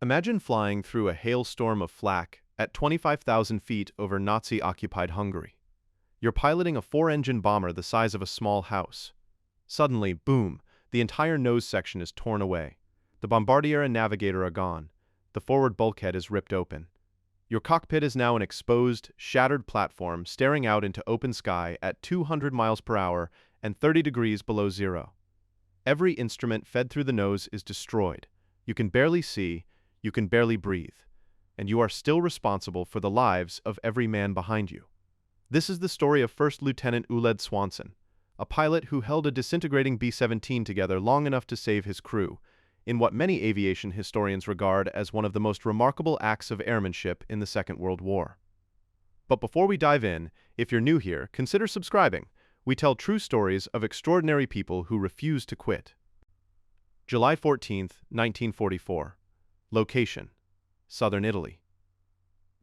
Imagine flying through a hailstorm of flak at 25,000 feet over Nazi-occupied Hungary. You're piloting a four-engine bomber the size of a small house. Suddenly, boom, the entire nose section is torn away. The bombardier and navigator are gone. The forward bulkhead is ripped open. Your cockpit is now an exposed, shattered platform staring out into open sky at 200 miles per hour and 30 degrees below zero. Every instrument fed through the nose is destroyed. You can barely see, you can barely breathe, and you are still responsible for the lives of every man behind you. This is the story of First Lieutenant Uled Swanson, a pilot who held a disintegrating B-17 together long enough to save his crew, in what many aviation historians regard as one of the most remarkable acts of airmanship in the Second World War. But before we dive in, if you're new here, consider subscribing. We tell true stories of extraordinary people who refuse to quit. July 14, 1944. Location: Southern Italy.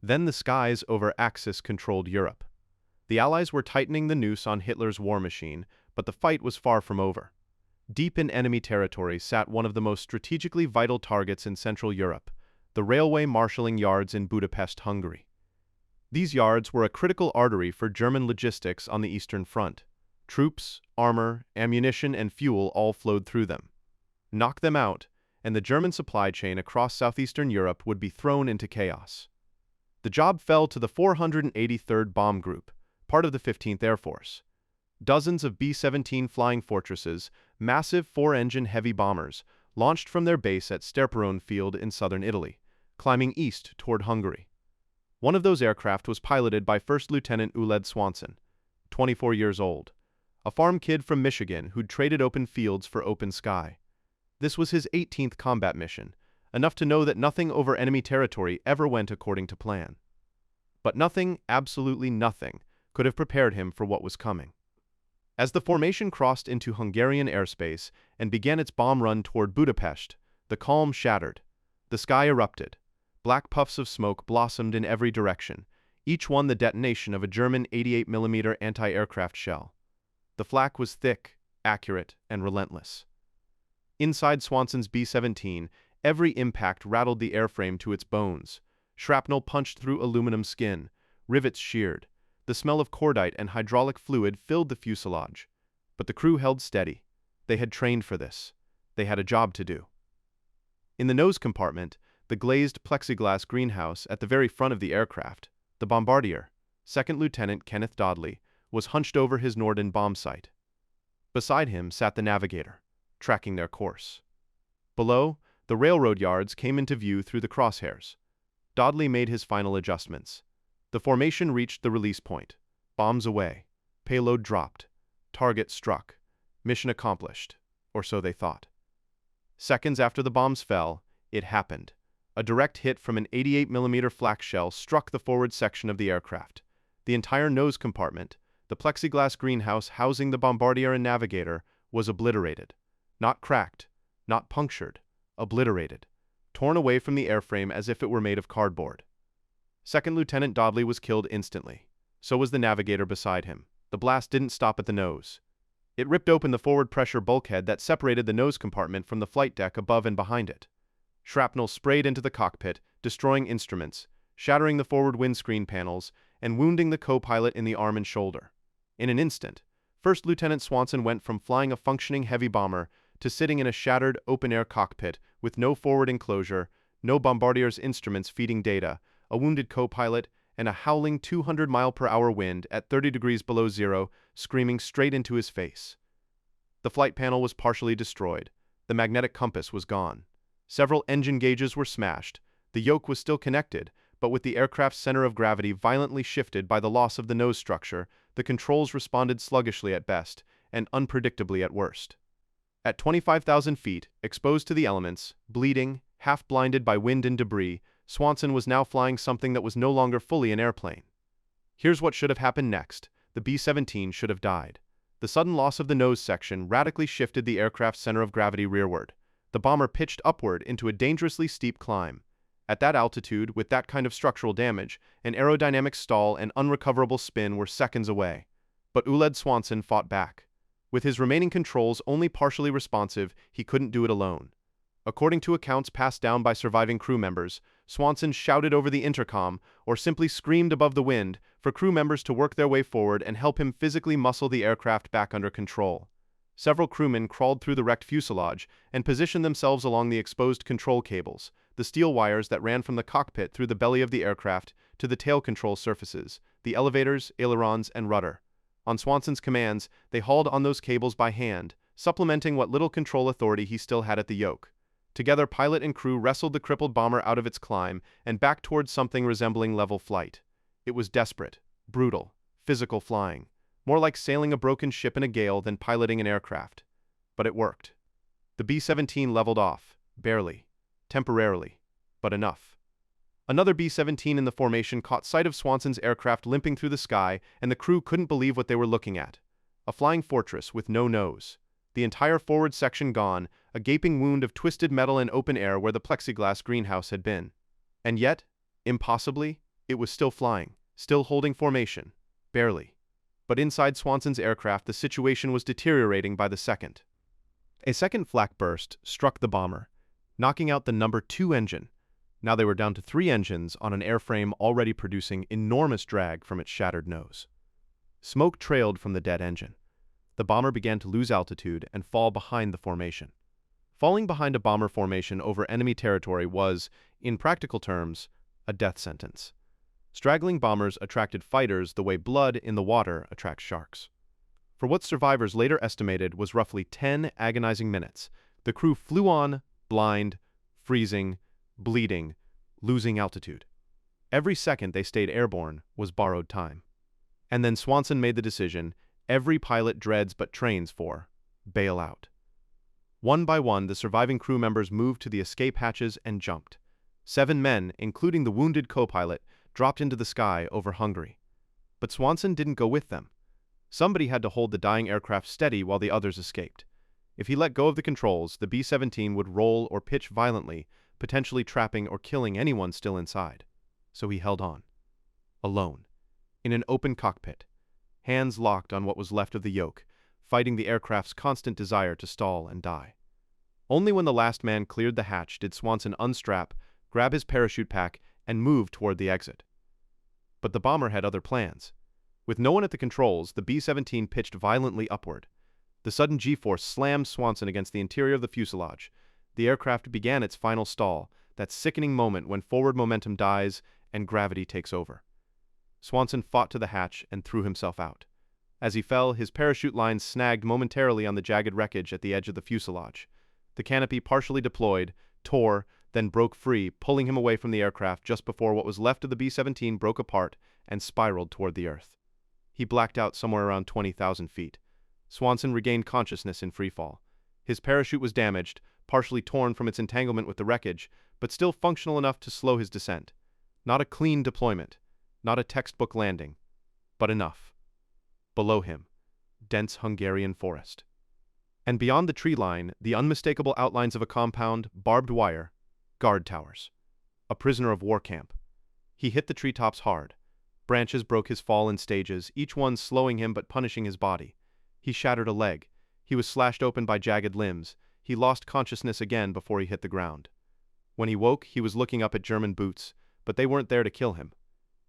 Then the skies over Axis controlled Europe. The Allies were tightening the noose on Hitler's war machine, but the fight was far from over. Deep in enemy territory sat one of the most strategically vital targets in Central Europe, the railway marshalling yards in Budapest, Hungary. These yards were a critical artery for German logistics on the Eastern Front. Troops, armor, ammunition, and fuel all flowed through them. Knock them out, and the German supply chain across southeastern Europe would be thrown into chaos. The job fell to the 483rd Bomb Group, part of the 15th Air Force. Dozens of B-17 flying fortresses, massive four-engine heavy bombers, launched from their base at Sterperone Field in southern Italy, climbing east toward Hungary. One of those aircraft was piloted by First Lieutenant Uled Swanson, 24 years old, a farm kid from Michigan who'd traded open fields for open sky. This was his 18th combat mission, enough to know that nothing over enemy territory ever went according to plan. But nothing, absolutely nothing, could have prepared him for what was coming. As the formation crossed into Hungarian airspace and began its bomb run toward Budapest, the calm shattered. The sky erupted. Black puffs of smoke blossomed in every direction, each one the detonation of a German 88mm anti-aircraft shell. The flak was thick, accurate, and relentless. Inside Swanson's B-17, every impact rattled the airframe to its bones. Shrapnel punched through aluminum skin, rivets sheared. The smell of cordite and hydraulic fluid filled the fuselage. But the crew held steady. They had trained for this. They had a job to do. In the nose compartment, the glazed plexiglass greenhouse at the very front of the aircraft, the bombardier, Second Lieutenant Kenneth Dodley, was hunched over his Norden bomb sight. Beside him sat the navigator, tracking their course. Below, the railroad yards came into view through the crosshairs. Dodley made his final adjustments. The formation reached the release point. Bombs away. Payload dropped. Target struck. Mission accomplished. Or so they thought. Seconds after the bombs fell, it happened. A direct hit from an 88mm flak shell struck the forward section of the aircraft. The entire nose compartment, the plexiglass greenhouse housing the bombardier and navigator, was obliterated. Not cracked, not punctured, obliterated, torn away from the airframe as if it were made of cardboard. Second Lieutenant Dodley was killed instantly. So was the navigator beside him. The blast didn't stop at the nose. It ripped open the forward pressure bulkhead that separated the nose compartment from the flight deck above and behind it. Shrapnel sprayed into the cockpit, destroying instruments, shattering the forward windscreen panels, and wounding the co-pilot in the arm and shoulder. In an instant, First Lieutenant Swanson went from flying a functioning heavy bomber to sitting in a shattered, open-air cockpit with no forward enclosure, no bombardier's instruments feeding data, a wounded co-pilot, and a howling 200-mile-per-hour wind at 30 degrees below zero screaming straight into his face. The flight panel was partially destroyed. The magnetic compass was gone. Several engine gauges were smashed. The yoke was still connected, but with the aircraft's center of gravity violently shifted by the loss of the nose structure, the controls responded sluggishly at best and unpredictably at worst. At 25,000 feet, exposed to the elements, bleeding, half-blinded by wind and debris, Swanson was now flying something that was no longer fully an airplane. Here's what should have happened next. The B-17 should have died. The sudden loss of the nose section radically shifted the aircraft's center of gravity rearward. The bomber pitched upward into a dangerously steep climb. At that altitude, with that kind of structural damage, an aerodynamic stall and unrecoverable spin were seconds away. But Uled Swanson fought back. With his remaining controls only partially responsive, he couldn't do it alone. According to accounts passed down by surviving crew members, Swanson shouted over the intercom or simply screamed above the wind for crew members to work their way forward and help him physically muscle the aircraft back under control. Several crewmen crawled through the wrecked fuselage and positioned themselves along the exposed control cables, the steel wires that ran from the cockpit through the belly of the aircraft to the tail control surfaces, the elevators, ailerons, and rudder. On Swanson's commands, they hauled on those cables by hand, supplementing what little control authority he still had at the yoke. Together, pilot and crew wrestled the crippled bomber out of its climb and back towards something resembling level flight. It was desperate, brutal, physical flying, more like sailing a broken ship in a gale than piloting an aircraft. But it worked. The B-17 leveled off, barely, temporarily, but enough. Another B-17 in the formation caught sight of Swanson's aircraft limping through the sky, and the crew couldn't believe what they were looking at. A flying fortress with no nose. The entire forward section gone, a gaping wound of twisted metal and open air where the plexiglass greenhouse had been. And yet, impossibly, it was still flying, still holding formation. Barely. But inside Swanson's aircraft, the situation was deteriorating by the second. A second flak burst struck the bomber, knocking out the number 2 engine. Now they were down to 3 engines on an airframe already producing enormous drag from its shattered nose. Smoke trailed from the dead engine. The bomber began to lose altitude and fall behind the formation. Falling behind a bomber formation over enemy territory was, in practical terms, a death sentence. Straggling bombers attracted fighters the way blood in the water attracts sharks. For what survivors later estimated was roughly 10 agonizing minutes, the crew flew on, blind, freezing, bleeding, losing altitude. Every second they stayed airborne was borrowed time. And then Swanson made the decision every pilot dreads but trains for: bail out. One by one, the surviving crew members moved to the escape hatches and jumped. 7 men, including the wounded co-pilot, dropped into the sky over Hungary. But Swanson didn't go with them. Somebody had to hold the dying aircraft steady while the others escaped. If he let go of the controls, the B-17 would roll or pitch violently, potentially trapping or killing anyone still inside. So he held on. Alone. In an open cockpit. Hands locked on what was left of the yoke, fighting the aircraft's constant desire to stall and die. Only when the last man cleared the hatch did Swanson unstrap, grab his parachute pack, and move toward the exit. But the bomber had other plans. With no one at the controls, the B-17 pitched violently upward. The sudden G-force slammed Swanson against the interior of the fuselage. The aircraft began its final stall, that sickening moment when forward momentum dies and gravity takes over. Swanson fought to the hatch and threw himself out. As he fell, his parachute lines snagged momentarily on the jagged wreckage at the edge of the fuselage. The canopy partially deployed, tore, then broke free, pulling him away from the aircraft just before what was left of the B-17 broke apart and spiraled toward the earth. He blacked out somewhere around 20,000 feet. Swanson regained consciousness in freefall. His parachute was damaged, partially torn from its entanglement with the wreckage, but still functional enough to slow his descent. Not a clean deployment, not a textbook landing, but enough. Below him, dense Hungarian forest. And beyond the tree line, the unmistakable outlines of a compound, barbed wire, guard towers. A prisoner of war camp. He hit the treetops hard. Branches broke his fall in stages, each one slowing him but punishing his body. He shattered a leg. He was slashed open by jagged limbs. He lost consciousness again before he hit the ground. When he woke, he was looking up at German boots, but they weren't there to kill him.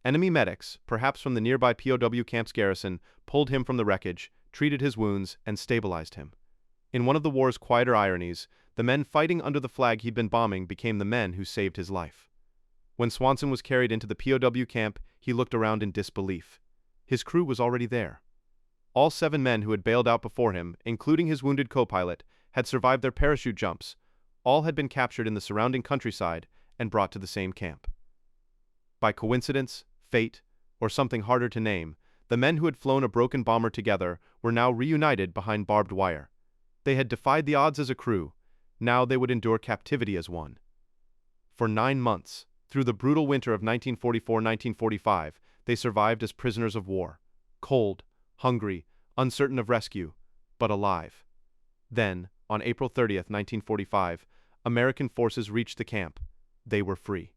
Enemy medics, perhaps from the nearby POW camp's garrison, pulled him from the wreckage, treated his wounds, and stabilized him. In one of the war's quieter ironies, the men fighting under the flag he'd been bombing became the men who saved his life. When Swanson was carried into the POW camp, he looked around in disbelief. His crew was already there. All 7 men who had bailed out before him, including his wounded co-pilot, had survived their parachute jumps. All had been captured in the surrounding countryside and brought to the same camp. By coincidence, fate, or something harder to name, the men who had flown a broken bomber together were now reunited behind barbed wire. They had defied the odds as a crew. Now they would endure captivity as one. For 9 months, through the brutal winter of 1944-1945, they survived as prisoners of war. Cold, hungry, uncertain of rescue, but alive. Then, on April 30th, 1945, American forces reached the camp. They were free.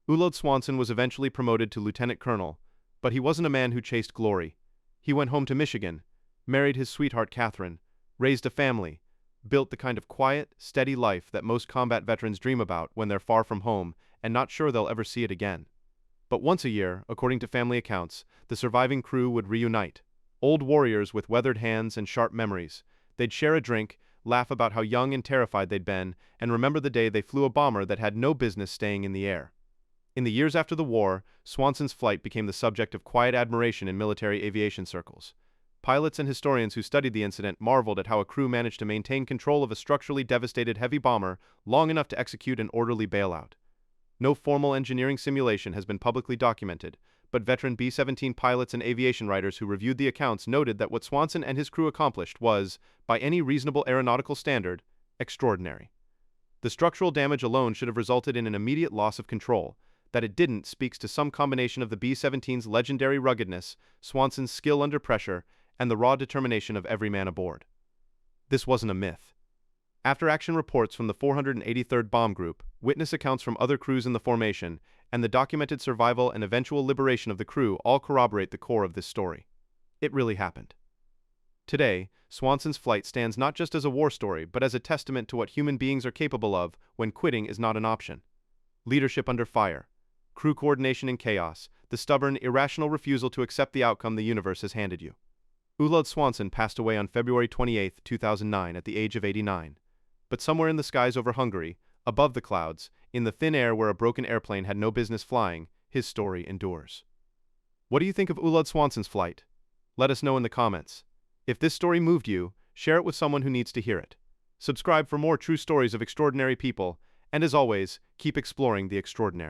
Ulod Swanson was eventually promoted to lieutenant colonel, but he wasn't a man who chased glory. He went home to Michigan, married his sweetheart Catherine, raised a family, built the kind of quiet, steady life that most combat veterans dream about when they're far from home and not sure they'll ever see it again. But once a year, according to family accounts, the surviving crew would reunite. Old warriors with weathered hands and sharp memories. They'd share a drink, laugh about how young and terrified they'd been, and remember the day they flew a bomber that had no business staying in the air. In the years after the war, Swanson's flight became the subject of quiet admiration in military aviation circles. Pilots and historians who studied the incident marveled at how a crew managed to maintain control of a structurally devastated heavy bomber long enough to execute an orderly bailout. No formal engineering simulation has been publicly documented, but veteran B-17 pilots and aviation writers who reviewed the accounts noted that what Swanson and his crew accomplished was, by any reasonable aeronautical standard, extraordinary. The structural damage alone should have resulted in an immediate loss of control. That it didn't speaks to some combination of the B-17's legendary ruggedness, Swanson's skill under pressure, and the raw determination of every man aboard. This wasn't a myth. After-action reports from the 483rd Bomb Group, witness accounts from other crews in the formation, and the documented survival and eventual liberation of the crew all corroborate the core of this story. It really happened. Today, Swanson's flight stands not just as a war story, but as a testament to what human beings are capable of when quitting is not an option. Leadership under fire, crew coordination in chaos, the stubborn, irrational refusal to accept the outcome the universe has handed you. Ulad Swanson passed away on February 28, 2009 at the age of 89. But somewhere in the skies over Hungary, above the clouds, in the thin air where a broken airplane had no business flying, his story endures. What do you think of Ulad Swanson's flight? Let us know in the comments. If this story moved you, share it with someone who needs to hear it. Subscribe for more true stories of extraordinary people, and as always, keep exploring the extraordinary.